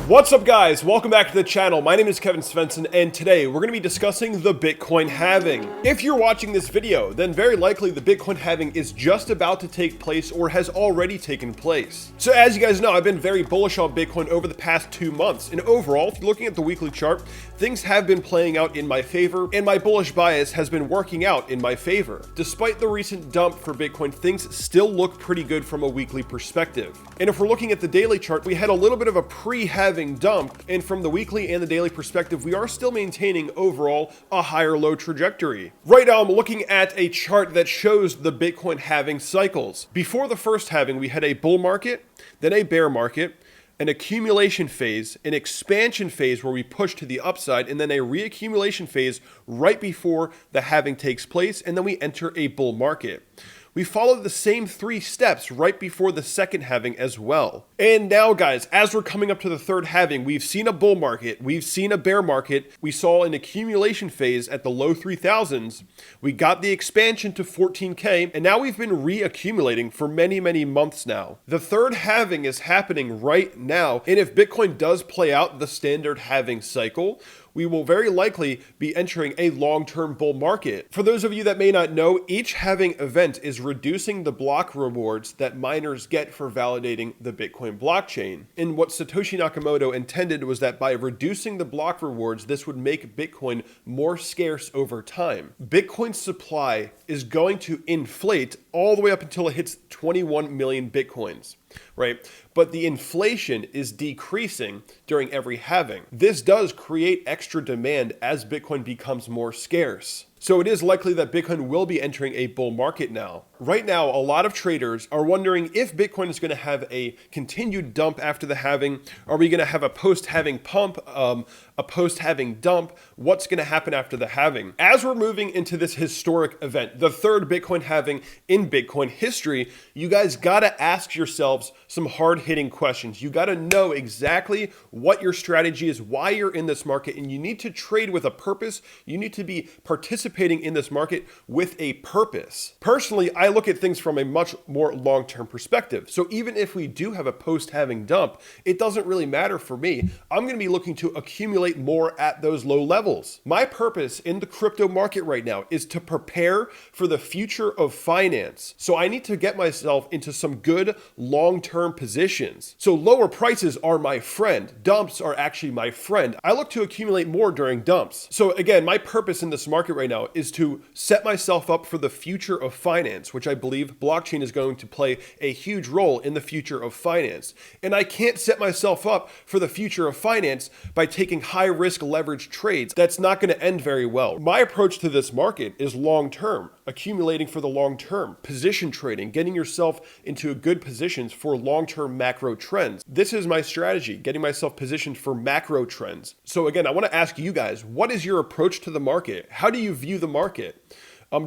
What's up, guys? Welcome back to the channel. My name is Kevin Svenson, and today we're going to be discussing the Bitcoin halving. If you're watching this video, then very likely the Bitcoin halving is just about to take place or has already taken place. So as you guys know, I've been very bullish on Bitcoin over the past 2 months, and overall, if you're looking at the weekly chart, things have been playing out in my favor, and my bullish bias has been working out in my favor. Despite the recent dump for Bitcoin, things still look pretty good from a weekly perspective. And if we're looking at the daily chart, we had a little bit of a pre-halving dump, and from the weekly and the daily perspective, we are still maintaining overall a higher low trajectory. Right now, I'm looking at a chart that shows the Bitcoin halving cycles. Before the first halving, we had a bull market, then a bear market, an accumulation phase, an expansion phase where we push to the upside, and then a reaccumulation phase right before the halving takes place, and then we enter a bull market. We followed the same 3 steps right before the second halving as well. And now, guys, as we're coming up to the third halving, we've seen a bull market, we've seen a bear market, we saw an accumulation phase at the low 3000s, we got the expansion to 14K, and now we've been reaccumulating for many months now. The third halving is happening right now, and if Bitcoin does play out the standard halving cycle, we will very likely be entering a long-term bull market. For those of you that may not know, each halving event is reducing the block rewards that miners get for validating the Bitcoin blockchain. And what Satoshi Nakamoto intended was that by reducing the block rewards, this would make Bitcoin more scarce over time. Bitcoin's supply is going to inflate all the way up until it hits 21 million Bitcoins. Right? But the inflation is decreasing during every halving. This does create extra demand as Bitcoin becomes more scarce. So it is likely that Bitcoin will be entering a bull market now. Right now, a lot of traders are wondering if Bitcoin is going to have a continued dump after the halving. Are we going to have a post-halving pump, a post-halving dump? What's going to happen after the halving? As we're moving into this historic event, the third Bitcoin halving in Bitcoin history, you guys got to ask yourselves some hard-hitting questions. You got to know exactly what your strategy is, why you're in this market, and you need to trade with a purpose. You need to be participating in this market with a purpose. Personally, I look at things from a much more long-term perspective. So even if we do have a post-halving dump, it doesn't really matter for me. I'm going to be looking to accumulate more at those low levels. My purpose in the crypto market right now is to prepare for the future of finance. So I need to get myself into some good long-term positions. So lower prices are my friend. Dumps are actually my friend. I look to accumulate more during dumps. So again, my purpose in this market right now is to set myself up for the future of finance, which I believe blockchain is going to play a huge role in the future of finance. And I can't set myself up for the future of finance by taking high risk leverage trades. That's not going to end very well. My approach to this market is long term, accumulating for the long term, position trading, getting yourself into good positions for long term macro trends. This is my strategy, getting myself positioned for macro trends. So again, I want to ask you guys, what is your approach to the market? How do you view the market?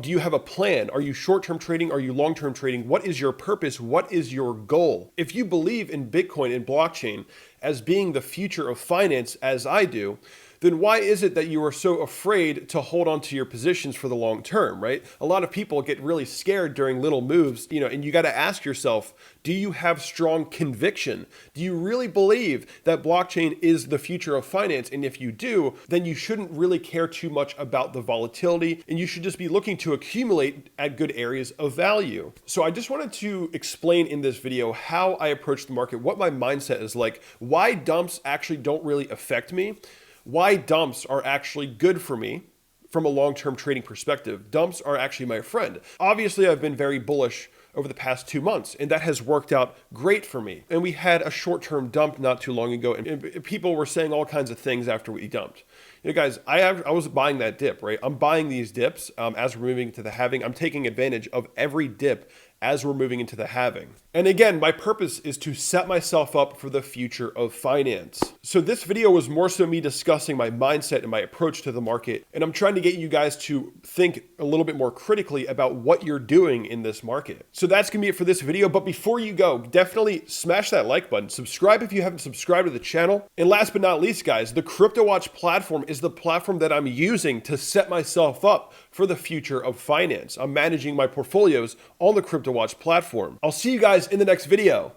Do you have a plan? Are you short-term trading? Are you long-term trading? What is your purpose? What is your goal? If you believe in Bitcoin and blockchain as being the future of finance, as I do, then why is it that you are so afraid to hold on to your positions for the long term, right? A lot of people get really scared during little moves, and you got to ask yourself, do you have strong conviction? Do you really believe that blockchain is the future of finance? And if you do, then you shouldn't really care too much about the volatility, and you should just be looking to accumulate at good areas of value. So I just wanted to explain in this video how I approach the market, what my mindset is like, why dumps actually don't really affect me, why dumps are actually good for me from a long-term trading perspective. Dumps are actually my friend. Obviously, I've been very bullish over the past 2 months, and that has worked out great for me. And we had a short-term dump not too long ago, and people were saying all kinds of things after we dumped. Guys, I was buying that dip, right? I'm buying these dips as we're moving to the halving. I'm taking advantage of every dip as we're moving into the halving. And again, my purpose is to set myself up for the future of finance. So this video was more so me discussing my mindset and my approach to the market. And I'm trying to get you guys to think a little bit more critically about what you're doing in this market. So that's gonna be it for this video. But before you go, definitely smash that like button. Subscribe if you haven't subscribed to the channel. And last but not least, guys, the CryptoWatch platform is the platform that I'm using to set myself up for the future of finance. I'm managing my portfolios on the CryptoWatch platform. I'll see you guys in the next video.